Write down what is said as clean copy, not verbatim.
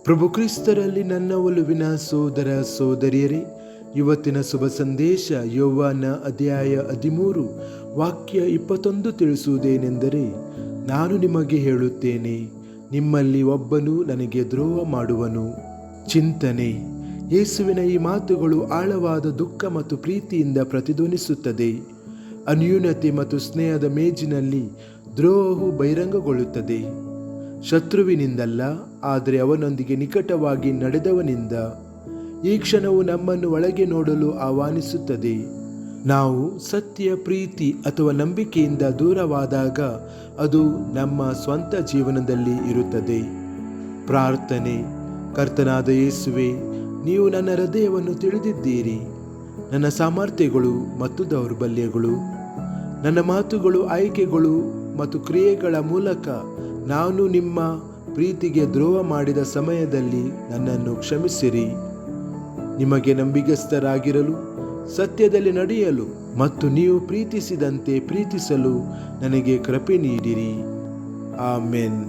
ಪ್ರಭು ಕ್ರಿಸ್ತರಲ್ಲಿ ನನ್ನ ಒಲುವಿನ ಸೋದರ ಸೋದರಿಯರೇ, ಇವತ್ತಿನ ಶುಭ ಸಂದೇಶ ಯೋವಾನ ಅಧ್ಯಾಯ 13 ವಾಕ್ಯ 21 ತಿಳಿಸುವುದೇನೆಂದರೆ, ನಾನು ನಿಮಗೆ ಹೇಳುತ್ತೇನೆ, ನಿಮ್ಮಲ್ಲಿ ಒಬ್ಬನು ನನಗೆ ದ್ರೋಹ ಮಾಡುವನು. ಚಿಂತನೆ: ಯೇಸುವಿನ ಈ ಮಾತುಗಳು ಆಳವಾದ ದುಃಖ ಮತ್ತು ಪ್ರೀತಿಯಿಂದ ಪ್ರತಿಧ್ವನಿಸುತ್ತದೆ. ಅನ್ಯೂನ್ಯತೆ ಮತ್ತು ಸ್ನೇಹದ ಮೇಜಿನಲ್ಲಿ ದ್ರೋಹವು ಬಹಿರಂಗಗೊಳ್ಳುತ್ತದೆ. ಶತ್ರುವಿನಿಂದಲ್ಲ, ಆದರೆ ಅವನೊಂದಿಗೆ ನಿಕಟವಾಗಿ ನಡೆದವನಿಂದ. ಈ ಕ್ಷಣವು ನಮ್ಮನ್ನು ಒಳಗೆ ನೋಡಲು ಆಹ್ವಾನಿಸುತ್ತದೆ. ನಾವು ಸತ್ಯ, ಪ್ರೀತಿ ಅಥವಾ ನಂಬಿಕೆಯಿಂದ ದೂರವಾದಾಗ ಅದು ನಮ್ಮ ಸ್ವಂತ ಜೀವನದಲ್ಲಿ ಇರುತ್ತದೆ. ಪ್ರಾರ್ಥನೆ: ಕರ್ತನಾದ ಯೇಸುವೆ, ನೀವು ನನ್ನ ಹೃದಯವನ್ನು ತಿಳಿದಿದ್ದೀರಿ. ನನ್ನ ಸಾಮರ್ಥ್ಯಗಳು ಮತ್ತು ದೌರ್ಬಲ್ಯಗಳು, ನನ್ನ ಮಾತುಗಳು, ಆಯ್ಕೆಗಳು ಮತ್ತು ಕ್ರಿಯೆಗಳ ಮೂಲಕ ನಾನು ನಿಮ್ಮ ಪ್ರೀತಿಗೆ ದ್ರೋಹ ಮಾಡಿದ ಸಮಯದಲ್ಲಿ ನನ್ನನ್ನು ಕ್ಷಮಿಸಿರಿ. ನಿಮಗೆ ನಂಬಿಗಸ್ತರಾಗಿರಲು, ಸತ್ಯದಲ್ಲಿ ನಡೆಯಲು ಮತ್ತು ನೀವು ಪ್ರೀತಿಸಿದಂತೆ ಪ್ರೀತಿಸಲು ನನಗೆ ಕೃಪೆ ನೀಡಿರಿ. ಆಮೆನ್.